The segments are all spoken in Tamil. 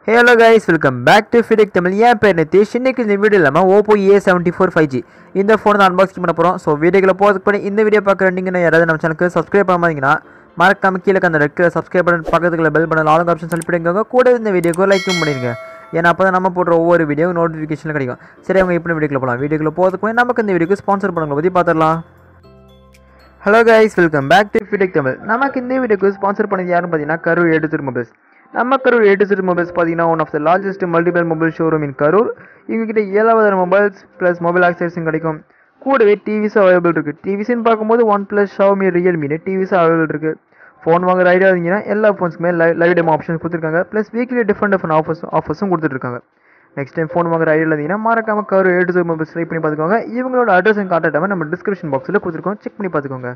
Hello guys, welcome back to Fidek Tamil. என் பேர் நிதிஷ். இன்னைக்கு இந்த வீடியோல நம்ம Oppo A74 5G இந்த ஃபோன் தான் அன்பாக்சிங் பண்ண போறோம். ஸோ வீடியோக்குள்ள போகிறதுக்கு முன்னாடி இந்த வீடியோ பார்க்குற நீங்க யாராவது நம்ம சேனலுக்கு சப்ஸ்கிரைப் பண்ணாமீங்கன்னா மறக்காம கீழே அந்த ரெட் கலர் சப்ஸ்கிரைப் பட்டன் பக்கத்துல bell button all option select பண்ணிக்கோங்க. கூட இந்த வீடியோக்கு லைக்கும் பண்ணிருங்க. ஏன்னா அப்போ தான் நம்ம போடுற ஒவ்வொரு வீடியோ நோட்டிஃபிகேஷன் கிடைக்கும். சரி அவங்க இப்போ வீடியோக்குள்ள போகலாம். வீடியோக்குள்ள போகிறதுக்கு முன்னாடி நமக்கு இந்த வீடியோக்கு ஸ்பான்சர் பண்ணுறவங்களை பற்றி பார்த்துடலாம். Hello guys, welcome back to Fidek Tamil. நமக்கு இந்த வீடியோக்கு ஸ்பான்சர் பண்ணது யாருன்னு பார்த்தீங்கன்னா கரூர் A2Z மொபைல்ஸ். நம்ம கரூர் A2Z மொபைல்ஸ் பார்த்தீங்கன்னா one of the largest multiple mobile showroom in Karur. இவங்ககிட்ட 7000 மொபைல்ஸ் ப்ளஸ் மொபைல் ஆக்சஸும் கிடைக்கும். கூடவே டிவிஸும் அவைலபிள் இருக்குது. டிவிஸ்ன்னு பார்க்கும்போது OnePlus, Xiaomi, Realme டிவிஸும் அவைலபிள் இருக்குது. ஃபோன் வாங்குற ஐடியா இருந்தீங்கன்னா எல்லா ஃபோன்ஸுக்குமே லைவ் டெமோ ஆப்ஷன் கொடுத்துருக்காங்க. ப்ளஸ் வீக்லி டிஃப்ரெண்ட் ஆஃபர்ஸும் கொடுத்துட்ருக்காங்க. நெக்ஸ்ட் டைம் ஃபோன் வாங்குற ஐடியா இருந்தீங்கன்னா மறக்காம கரூர் A2Z மொபைல்ஸ் ட்ரை பண்ணி பார்த்துக்கோங்க. இவங்களோட அட்ரஸ் அண்ட் கான்டாக்ட் நம்ம டிஸ்கிரிப்ஷன் பாக்ஸில் கொடுத்துருக்கோம். செக் பண்ணி பார்த்துக்கோங்க.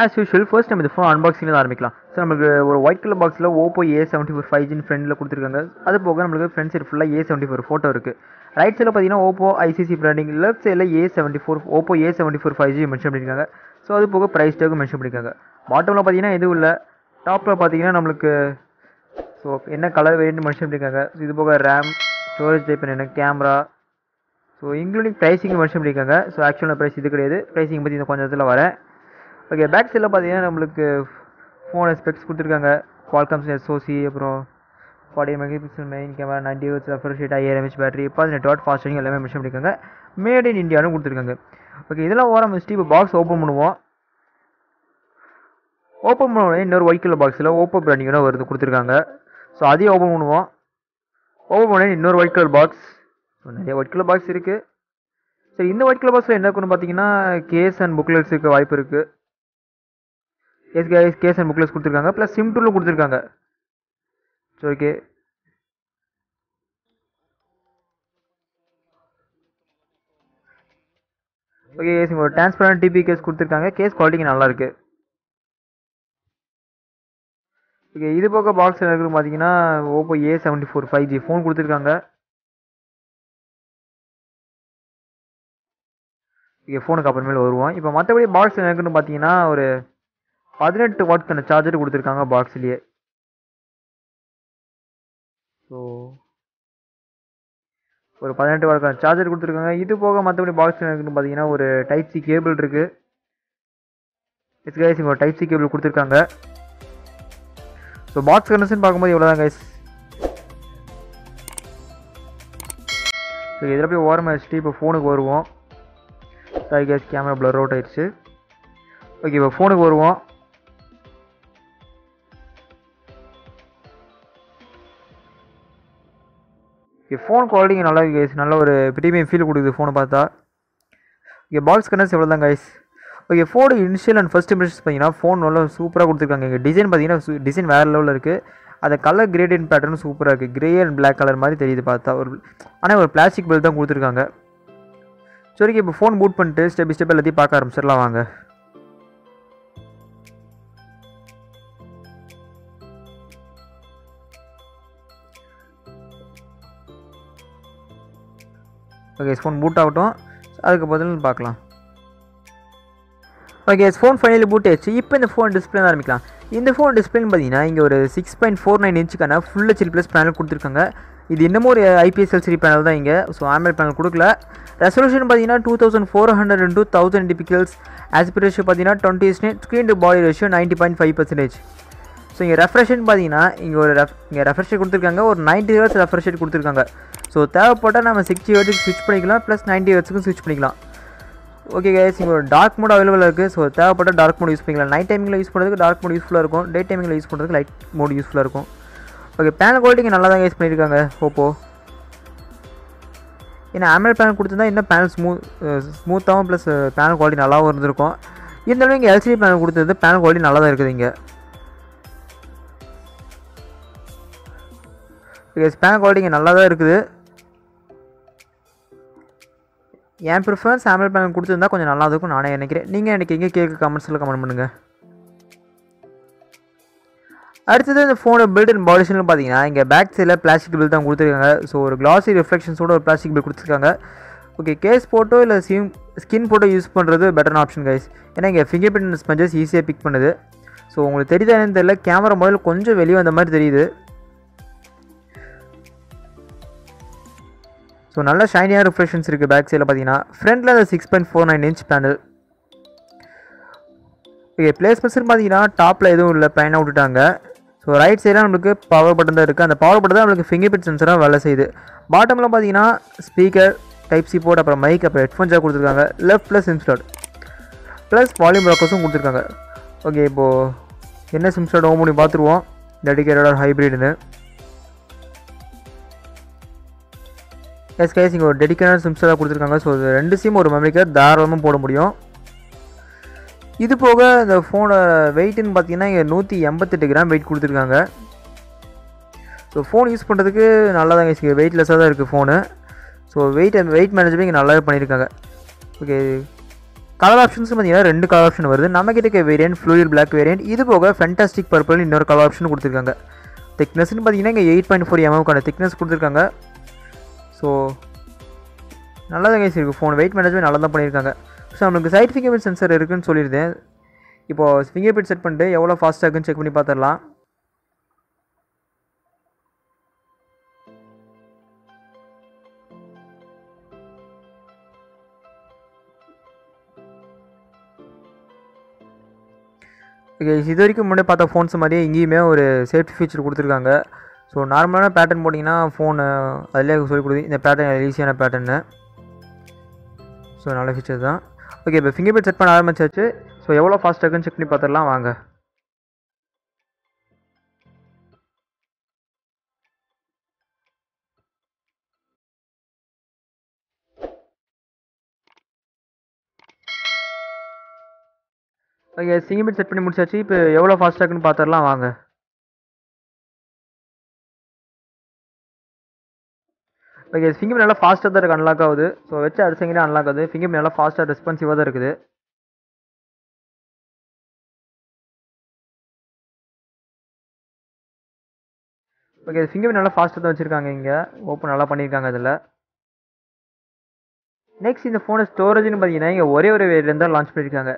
ஆஸ் யூஷுவல் ஃபர்ஸ்ட் நம்ம இந்த ஃபோன் அன்பாக்சிங்கில் ஆரம்பிக்கலாம். ஸோ நமக்கு ஒரு ஒயிட் கலர் பாக்ஸில் Oppo A74 5G ஃப்ரெண்டில் கொடுத்துருக்காங்க. அது போக நம்மளுக்கு ஃப்ரண்ட் சைடு ஃபுல்லாக A74 ஃபோட்டோ இருக்குது. ரைட் சைடில் பார்த்தீங்கன்னா Oppo ICC பிராண்டிங், லெஃப்ட் சைடில் Oppo A74 5G மென்ஷன் பண்ணியிருக்காங்க. ஸோ அது போக ப்ரைஸ் டேக்கும் மென்ஷன் பண்ணியிருக்காங்க. பாட்டமில் பார்த்தீங்கன்னா எதுவும் இல்லை. டாப்பில் பார்த்தீங்கன்னா நம்மளுக்கு ஸோ என்ன கலர் வேரியன்ட் மென்ஷன் பண்ணியிருக்காங்க. இது போக ரேம், ஸ்டோரேஜ் டைப் என்ன, camera, so including pricing mention பண்ணியிருக்காங்க. ஸோ ஆக்சுவலாக ப்ரைஸ் இது கிடையாது. ப்ரைஸிங் பற்றி இந்த கொஞ்சம் இடத்துல வரேன். ஓகே, பேக் சைடில் பார்த்தீங்கன்னா நம்மளுக்கு ஃபோன் ஸ்பெக்ஸ் கொடுத்துருக்காங்க. Qualcomm SoC, அப்புறம் 40 MP main camera, 90 Hz refresh rate, 5000 mAh battery, 18 watt fast charging எல்லாமே மென்ஷன் பண்ணியிருக்காங்க. மேட் இன் இந்தியான்னு கொடுத்துருக்காங்க. ஓகே, இதெல்லாம் ஓரம் வச்சுட்டு இப்போ பாக்ஸ் ஓப்பன் பண்ணுவோம். ஓப்பன் பண்ணுவோம். இன்னொரு ஒயிட் கலர் பாக்ஸில் Oppo பிராண்டிங்கோட வருது கொடுத்துருக்காங்க. ஸோ அதையும் ஓப்பன் பண்ணுவோம். ஓப்பன் பண்ணி இன்னொரு ஒயிட் கலர் பாக்ஸ். ஸோ நிறைய ஒயிட் கலர் பாக்ஸ் இருக்குது. சரி, இந்த ஒயிட் கலர் பாக்ஸில் என்ன இருக்குன்னு பார்த்தீங்கன்னா கேஸ் அண்ட் புக்லெட்ஸ் இருக்க வாய்ப்பு இருக்குது. கேஸ் அண்ட் புக்லெட்ஸ் கொடுத்துருக்காங்க. ப்ளஸ் சிம் டூலும் கொடுத்துருக்காங்க. ஸோ ஓகே, ஒரு டிரான்ஸ்பரண்ட் டிபி கேஸ் கொடுத்துருக்காங்க. கேஸ் குவாலிட்டிக்கு நல்லாயிருக்கு. ஓகே, இது போக பாக்ஸ் இருக்குன்னு பார்த்தீங்கன்னா Oppo A74 5G ஃபோன் கொடுத்துருக்காங்க. ஓகே, ஃபோனுக்கு அப்புறமேல வருவோம். இப்போ மற்றபடி பாக்ஸ் இருக்குன்னு பார்த்தீங்கன்னா ஒரு 18 வாட்க்கான சார்ஜர் கொடுத்துருக்காங்க பாக்ஸ்லேயே. ஸோ ஒரு 18 வாட்க்கான சார்ஜர் கொடுத்துருக்காங்க. இது போக மற்றபடி பாக்ஸ் இருக்குன்னு பார்த்தீங்கன்னா ஒரு டைப் சி கேபிள் இருக்குது. இங்கே ஒரு டைப் சி கேபிள் கொடுத்துருக்காங்க. ஸோ பாக்ஸ் கண்டிஷன் பார்க்கும்போது எவ்வளோ தான் கைஸ். ஸோ இதில் போய் ஓரமாக வச்சுட்டு இப்போ ஃபோனுக்கு வருவோம். Sorry guys, camera blur out ஆயிடுச்சு. ஓகே, இப்போ ஃபோனுக்கு வருவோம். ஓகே, ஃபோன் குவாலிட்டிங்க நல்லா இருக்குது கைஸ். நல்ல ஒரு ப்ரீமியம் ஃபீல் கொடுக்குது ஃபோனை பார்த்தா. ஓகே, பாக்ஸ் கண்டிஷன் எவ்வளோ தான் guys. Okay, phone initial and first impressions பார்த்தீங்கன்னா ஃபோன் நல்லா சூப்பராக கொடுத்துருக்காங்க. இங்கே டிசைன் பார்த்தீங்கன்னா டிசைன் வேறு லெவலில் இருக்குது. அந்த கலர் கிரேடியன்ட் பேட்டர்னும் சூப்பராக இருக்குது. கிரே அண்ட் பிளாக் கலர் மாதிரி தெரியுது பார்த்தா. ஆனால் ஒரு பிளாஸ்டிக் பெல்ட் தான் கொடுத்துருக்காங்க. சரி, இப்போ ஃபோன் பூட் பண்ணிட்டு ஸ்டெப் பை ஸ்டெப் எல்லாத்தையும் பார்க்க ஆரம்பிச்சிடலாம் வாங்க. ஓகே, ஃபோன் பூட் ஆகட்டும். அதுக்கு பதில் பார்க்கலாம். ஓகே, ஃபோன் ஃபைனலி பூட் ஆயிடுச்சு. இப்போ இந்த ஃபோன் டிஸ்பிளே ஆரம்பிக்கலாம். இந்த ஃபோன் டிஸ்பிளேன்னு பார்த்தீங்கன்னா இங்கே ஒரு 6.49 இன்ச்சுக்கான ஃபுல் HD ப்ளஸ் பேனல் கொடுத்துருக்காங்க. இது இன்னமும் ஒரு IPS LCD பேனல் தான் இங்கே. ஸோ AMOLED பேனல் கொடுக்கல. ரெசல்யூஷன் பார்த்தீங்கன்னா 2400x1080 பிக்சல்ஸ். ஆஸ்பெக்ட் ரேஷியோ பார்த்தீங்கன்னா 20:9. Screen to body ratio 90.5%. So இங்கே ரெஃப்ரெஷ்னு பார்த்தீங்கன்னா இங்கே ரெஃப்ரெஷ் ரேட் கொடுத்துருக்காங்க. ஒரு 90 Hz ரெஃப்ரெஷ் ரேட் கொடுத்துருக்காங்க. ஸோ தேவைப்பட்டால் நம்ம 60 Hzக்கு ஸ்விட்ச் பண்ணிக்கலாம். ப்ளஸ் 90 Hzக்கும் ஸ்விட்ச் பண்ணிக்கலாம். ஓகே கைஸ், இங்கே ஒரு டார்க் மோட் அவைலபிள் இருக்குது. ஸோ தேவைப்பட்ட டார்க் மோட் யூஸ் பண்ணிக்கலாம். நைட் டைமிங்கில் யூஸ் பண்ணுறதுக்கு டார்க் மோட் யூஸ்ஃபுல்லாக இருக்கும். டே டைமிங்கில் யூஸ் பண்ணுறதுக்கு லைட் மோட் யூஸ்ஃபுல்லாக இருக்கும். ஓகே, பேனல் குவாலிட்டிக்கு நல்லா தான் யூஸ் பண்ணியிருக்காங்க Oppo. ஏன்னா AMOLED பேனல் கொடுத்துருந்தா இன்னும் பேனல் ஸ்மூத்தாகவும் ப்ளஸ் பேனல் குவாலிட்டி நல்லாவும் இருந்திருக்கும். இருந்தாலும் இங்கே LCD பேனல் கொடுத்தது பேனல் குவாலிட்டி நல்லா தான் இருக்குது இங்கே. ஓகே, பேனல் குவாலிட்டி இங்கே நல்லா தான் இருக்குது. என் ப்ரிஃபரன்ஸ் AMOLED பேனல் கொடுத்துருந்தா கொஞ்சம் நல்லா இருக்கும் நானே நினைக்கிறேன். நீங்கள் நினைக்கிறீங்க கேட்க கமெண்ட்ஸில் கமெண்ட் பண்ணுங்கள். அடுத்தது இந்த ஃபோனோட பில்ட் அண்ட் பாலிஷன் பார்த்தீங்கன்னா இங்கே பேக் சைடில் பிளாஸ்டிக் பில் தான் கொடுத்துருக்காங்க. ஸோ ஒரு கிளாசி ரிஃப்ளெக்ஷன்ஸோட ஒரு பிளாஸ்டிக் பில் கொடுத்துருக்காங்க. ஓகே, கேஸ் ஃபோட்டோ இல்லை ஸ்கின் ஃபோட்டோ யூஸ் பண்ணுறது பெட்டரான ஆப்ஷன் கைஸ். ஏன்னா இங்கே ஃபிங்கர் பிரிண்ட் ஸ்பஞ்சஸ் ஈஸியாக பிக் பண்ணுது. ஸோ உங்களுக்கு தெரியுதா என்னன்னு தெரியல, கேமரா முதல்ல கொஞ்சம் வெளியே வந்த மாதிரி தெரியுது. ஸோ நல்ல ஷைனியாக ரிஃப்ரெஷன்ஸ் இருக்குது பேக் சைடில் பார்த்தீங்கன்னா. ஃப்ரண்ட்டில் அந்த 6.49 இன்ச் பேனல். ஓகே, பிளேஸ்மெண்ட்ஸ்னு பார்த்தீங்கன்னா டாப்பில் எதுவும் இல்லை, பிளைனாக விட்டுட்டாங்க. ஸோ ரைட் சைடில் நம்மளுக்கு பவர் பட்டன் தான் இருக்குது. அந்த பவர் பட்டன் தான் நம்மளுக்கு ஃபிங்கர் பிரிண்ட் சென்சராக வேலை செய்யுது. பாட்டமில் பார்த்தீங்கன்னா ஸ்பீக்கர், டைப் சி போர்ட், அப்புறம் மைக், அப்புறம் ஹெட்ஃபோன் ஜாக் கொடுத்துருக்காங்க. Left plus sim slot plus volume ப்ராக்கர்ஸும் கொடுத்துருக்காங்க. ஓகே, இப்போது என்ன சிம் ஸ்லாட் ஓன் பண்ணி பார்த்துருவோம், டெடிகேட்டட் ஹைப்ரிட்னு. எஸ் கைஸ், இங்கே ஒரு டெடிகேட்டட் சிம் ஸ்லாட் கொடுத்துருக்காங்க. ஸோ இது 2 சிம் ஒரு மெமரி கார்டு தாராளமாக போட முடியும். இது போக இந்த ஃபோனோட வெயிட்டுன்னு பார்த்தீங்கன்னா இங்கே 188 கிராம் வெயிட் கொடுத்துருக்காங்க. ஸோ ஃபோன் யூஸ் பண்ணுறதுக்கு நல்லா தான் கைஸ், வெயிட்லெஸ்ஸாக தான் இருக்குது ஃபோனு. ஸோ வெயிட் மேனேஜ்மெண்ட் இங்கே நல்லாவே பண்ணியிருக்காங்க. ஓகே, கலர் ஆப்ஷன்ஸ் பார்த்தீங்கன்னா 2 கலர் ஆப்ஷன் வருது. நம்மக்கிட்ட இருக்க வேரியன்ட் ஃப்ளூயிட் பிளாக் வேரியன்ட். இது போக ஃபென்டாஸ்டிக் பர்பிள் இன்னொரு கலர் ஆப்ஷன் கொடுத்துருக்காங்க. திக்னஸ்ன்னு பார்த்தீங்கன்னா இங்கே 8.4 mm திக்னஸ் கொடுத்துருக்காங்க. ஸோ நல்லா தான் கைஸ் இருக்குது ஃபோன், வெயிட் மேனேஜ்மெண்ட் நல்லா தான் பண்ணியிருக்காங்க. ஸோ நம்மளுக்கு சைட் ஃபிங்கர் பிரிண்ட் சென்சர் இருக்குதுன்னு சொல்லியிருந்தேன். இப்போது ஃபிங்கர் பிரிண்ட் செட் பண்ணிட்டு எவ்வளோ ஃபாஸ்ட்டாக இருக்குன்னு செக் பண்ணி பார்த்துடலாம். ஓகே, இது வரைக்கும் முன்னாடி பார்த்த ஃபோன்ஸ் மாதிரியே இங்கேயுமே ஒரு சேஃப்டி ஃபீச்சர் கொடுத்துருக்காங்க. ஸோ நார்மலான பேட்டர்ன் போட்டிங்கன்னா ஃபோனு அதிலே சொல்லி கொடுக்குது, இந்த பேட்டர்ன் ஈஸியான பேட்டர்னு. ஸோ நல்ல ஃபீச்சர் தான். ஓகே, இப்போ ஃபிங்கர் பிரிண்ட் செட் பண்ண ஆரம்பிச்சாச்சு. ஸோ எவ்வளோ ஃபாஸ்ட்டாக இருக்குன்னு செக் பண்ணி பார்த்துடலாம் வாங்க. ஓகே, ஃபிங்கர் பிரிண்ட் செட் பண்ணி முடிச்சாச்சு. இப்போ எவ்வளோ ஃபாஸ்ட்டாக இருக்குன்னு பார்த்துடலாம் வாங்க. ஓகே, ஃபிங்கர் பிரிண்ட் நல்லா ஃபாஸ்ட்டாக தான் இருக்குது, அன்லாக் ஆகுது. ஸோ வச்சு அடுத்த செகண்டே அன்லாக் ஆகுது. ஃபிங்கர் பிரிண்ட் நல்லா ஃபாஸ்ட்டாக ரெஸ்பான்சிவாக தான் இருக்குது. ஓகே, ஃபிங்கர் பிரிண்ட் நல்லா ஃபாஸ்ட்டாக தான் வச்சுருக்காங்க. இங்கே ஓப்பன் நல்லா பண்ணியிருக்காங்க அதில். நெக்ஸ்ட் இந்த ஃபோனை ஸ்டோரேஜ்னு பார்த்தீங்கன்னா இங்கே ஒரே ஒரு வேரியன்ட் தான் லான்ச் பண்ணியிருக்காங்க.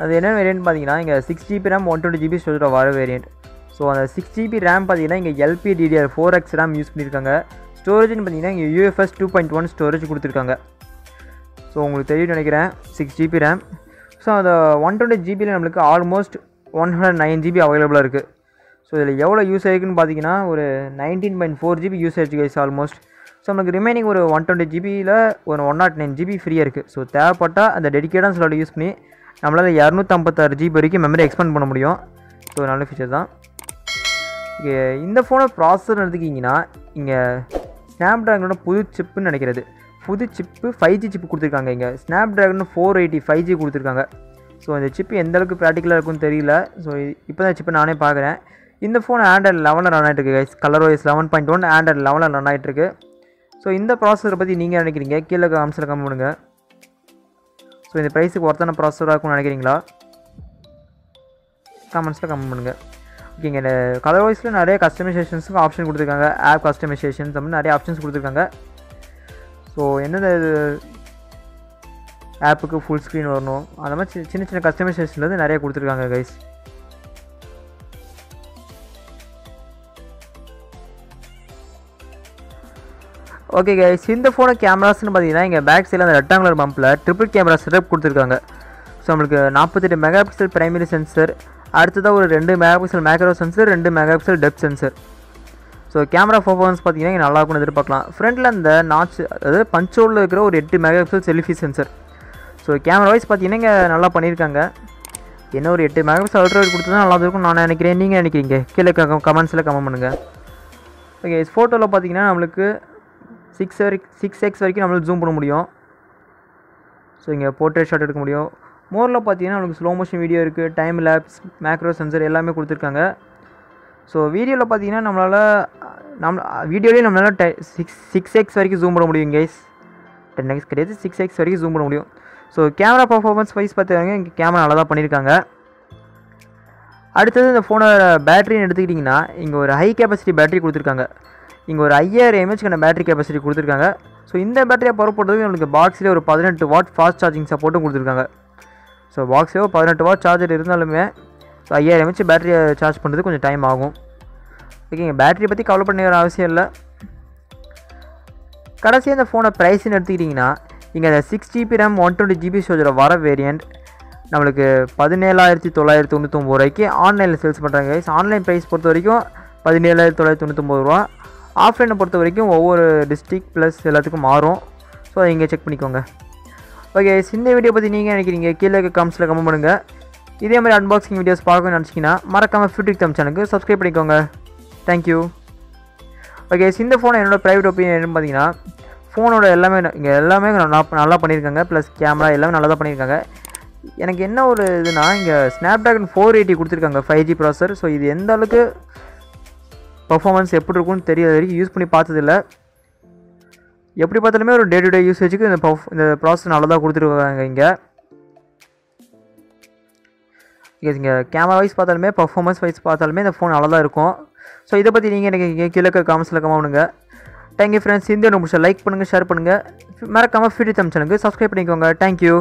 அது என்ன வேரியன்ட் பார்த்தீங்கன்னா இங்கே 6GB RAM 120GB ஸ்டோரேஜ் வர வேரியன்ட். ஸோ அந்த 6GB RAM பார்த்தீங்கன்னா இங்கே LPDDR4X RAM யூஸ் பண்ணியிருக்காங்க. ஸ்டோரேஜ்னு பார்த்தீங்கன்னா இங்கே UFS 2.1 ஸ்டோரேஜ் கொடுத்துருக்காங்க. ஸோ உங்களுக்கு தெரியும் நினைக்கிறேன் 6GB RAM. ஸோ அந்த 120GB நம்மளுக்கு ஆல்மோஸ்ட் 109GB அவைலபிளாக இருக்குது. ஸோ இதில் எவ்வளோ யூஸ் ஆகிருக்குன்னு பார்த்தீங்கன்னா ஒரு 19.4GB யூஸ் ஆகிடுச்சு கைஸ் ஆல்மோஸ்ட். ஸோ நமக்கு ரிமைனிங் ஒரு 120GBயில் ஒரு 109GB ஃப்ரீயாக இருக்குது. ஸோ தேவைப்பட்டால் அந்த டெடிகேட்டான ஸ்லாட் யூஸ் பண்ணி நம்மளால் 256GB வரைக்கும் மெமரி எக்ஸ்பேண்ட் பண்ண முடியும். ஸோ நல்ல ஃபீச்சர் தான். இங்கே இந்த ஃபோனை ப்ராசஸர் எடுத்துக்கிட்டிங்கன்னா இங்கே ஸ்னாப்ட்ராகனோட புது சிப்புன்னு நினைக்கிறது, புது சிப்பு 5G சிப்பு கொடுத்துருக்காங்க. இங்கே ஸ்னாப்ட்ராகன் 480 5G கொடுத்துருக்காங்க. ஸோ இந்த சிப்பு எந்தளவுக்கு ப்ராக்டிக்கலாக இருக்குன்னு தெரியல. ஸோ இப்போ தான் சிப்பு நானே பார்க்குறேன். இந்த ஃபோன் ஆண்ட்ராய்டு 11 ரன் ஆகிட்டு இருக்கு கைஸ். ColorOS 11.1 ஆண்ட்ராய்டு 11 ரன் ஆகிட்டு இருக்கு. ஸோ இந்த ப்ராசஸரை பற்றி நீங்கள் நினைக்கிறீங்க கீழே கமெண்ட்ஸில் கமெண்ட் பண்ணுங்கள். ஸோ இந்த ப்ரைஸுக்கு ஒருத்தான ப்ராசஸராக இருக்கும்னு நினைக்கிறீங்களா? கமெண்ட்ஸில் கமெண்ட் பண்ணுங்கள். ஓகேங்க, இந்த ColorOSல நிறைய கஸ்டமைசேஷன்ஸுக்கு ஆப்ஷன் கொடுத்துருக்காங்க. ஆப் கஸ்டமைசேஷன்ஸ் அப்படின்னு நிறைய ஆப்ஷன்ஸ் கொடுத்துருக்காங்க. ஸோ எந்தெந்த ஆப்புக்கு ஃபுல் ஸ்க்ரீன் வரணும் அந்த மாதிரி சின்ன சின்ன கஸ்டமைசேஷன்லேருந்து நிறைய கொடுத்துருக்காங்க கைஸ். ஓகே கைஸ், இந்த ஃபோனை கேமராஸ்னு பார்த்தீங்கன்னா இங்கே பேக் சைடில் அந்த ரெக்டாங்குலர் பம்பில் ட்ரிபிள் கேமரா செட்டப் கொடுத்துருக்காங்க. ஸோ நம்மளுக்கு 48 மெகாபிக்சல் பிரைமரி சென்சர், அடுத்ததாக ஒரு 2 megapixel macro sensor, 2 megapixel depth sensor. So camera performance பார்த்தீங்கன்னா இங்கே நல்லா இருக்கும்னு எதிர்பார்க்கலாம். ஃப்ரண்ட்டில் அந்த நாட்ச் அதாவது பஞ்சோலில் இருக்கிற ஒரு 8 megapixel selfie sensor. So camera wise பார்த்தீங்கன்னா இங்கே நல்லா பண்ணியிருக்காங்க. என்ன ஒரு 8 மெகாபிக்சல் அல்ட்ரா வைட் கொடுத்தா நல்லா இருக்கும் நான் நினைக்கிறேன். நீங்கள் நினைக்கிறீங்க கீழே கமெண்ட்ஸில் கமெண்ட் பண்ணுங்கள். ஓகே, ஃபோட்டோவில் பார்த்தீங்கன்னா நம்மளுக்கு 6x வரைக்கும் நம்மளுக்கு ஜூம் பண்ண முடியும். ஸோ இங்கே போர்ட்ரேட் ஷாட் எடுக்க முடியும். மோரில் பார்த்தீங்கன்னா நம்மளுக்கு ஸ்லோ மோஷன் வீடியோ இருக்குது, டைம் லேப்ஸ், மேக்ரோ சென்சர் எல்லாமே கொடுத்துருக்காங்க. ஸோ வீடியோவில் பார்த்தீங்கன்னா வீடியோலேயே நம்மளால் 6x வரைக்கும் ஜூம் பண்ண முடியும் கைஸ். 10x கிடையாது, 6x வரைக்கும் ஜூம் பண்ண முடியும். ஸோ கேமரா பர்ஃபார்மன்ஸ் வைஸ் பார்த்தீங்கன்னா இங்கே கேமரா நல்லா தான் பண்ணியிருக்காங்க. அடுத்தது இந்த ஃபோனோட பேட்டரின்னு எடுத்துக்கிட்டிங்கன்னா இங்கே ஒரு ஹை கெப்பாசிட்டி பேட்டரி கொடுத்துருக்காங்க. இங்கே ஒரு 5000 mAh பேட்டரி கெப்பாசிட்டி கொடுத்துருக்காங்க. ஸோ இந்த பேட்டரியை பவர் போட்டதுக்கு நம்மளுக்கு பாக்ஸ்லேயே ஒரு 18 வாட் ஃபாஸ்ட் சார்ஜிங் சப்போர்ட்டும் கொடுத்துருக்காங்க. ஸோ பாக்ஸ்லேயே 18 வாட் சார்ஜர் இருந்தாலுமே ஸோ 5000 mAh பேட்டரியை சார்ஜ் பண்ணுறது கொஞ்சம் டைம் ஆகும். ஓகேங்க, பேட்டரியை பற்றி கவலை பண்ண வேறு அவசியம் இல்லை. கடைசியாக இந்த ஃபோனை ப்ரைஸ்ன்னு எடுத்துக்கிட்டிங்கன்னா இங்கே அந்த 6GB RAM 120GB ஸ்டோரேஜோட வர வேரியண்ட் நம்மளுக்கு 17,999 ரூபாய்க்கு ஆன்லைனில் சேல்ஸ் பண்ணுறாங்க கைஸ். ஆன்லைன் ப்ரைஸ் பொறுத்த வரைக்கும் 17,999 ரூபா. ஆஃப்லைனை பொறுத்த வரைக்கும் ஒவ்வொரு டிஸ்ட்ரிக் ப்ளஸ் எல்லாத்துக்கும் மாறும். ஸோ அதை இங்கே செக் பண்ணிக்கோங்க. ஓகே, இந்த வீடியோ பற்றி நீங்கள் நினைக்கிறீங்க கீழே கமெண்ட்ஸில் கமெண்ட் பண்ணுங்கள். இதே மாதிரி அன்பாக்சிங் வீடியோஸ் பார்க்கணும்னு நினச்சிங்கன்னா மறக்காமல் ஃபியூடிக் தம் சேனலுக்கு சப்ஸ்கிரைப் பண்ணிக்கோங்க. தேங்க்யூ. ஓகே, இந்த ஃபோனை என்னோடய ப்ரைவேட் ஒப்பீனியன் என்னன்னு பார்த்தீங்கன்னா ஃபோனோட எல்லாமே இங்கே எல்லாமே நல்லா பண்ணியிருக்காங்க. ப்ளஸ் கேமரா எல்லாமே நல்லா தான் பண்ணியிருக்காங்க. எனக்கு என்ன ஒரு இதுனா இங்கே ஸ்னாப்ட்ராகன் 480 கொடுத்துருக்காங்க 5G ப்ராசஸர். ஸோ இது எந்த அளவுக்கு பர்ஃபார்மன்ஸ் எப்படி இருக்குன்னு தெரியாத வரைக்கும் யூஸ் பண்ணி பார்த்ததில்ல. எப்படி பார்த்தாலுமே ஒரு டே டு டே யூசேஜுக்கு இந்த ப்ராசஸர் நல்லா தான் கொடுத்துருக்காங்க. இங்கே கேமரா வைஸ் பார்த்தாலுமே பர்ஃபார்மன்ஸ் வைஸ் பார்த்தாலுமே இந்த ஃபோன் நல்லா தான் இருக்கும். ஸோ இதை பற்றி நீங்கள் எனக்கு கீழே காமெண்ட்ஸில் கமெண்ட் பண்ணுங்கள். Thank you friends. இந்த வீடியோ முடிச்சா லைக் பண்ணுங்கள், ஷேர் பண்ணுங்கள். மறக்காமல் ஃபியூடிக் தம் சேனலுக்கு சப்ஸ்கிரைப் பண்ணிக்கோங்க. தேங்க்யூ.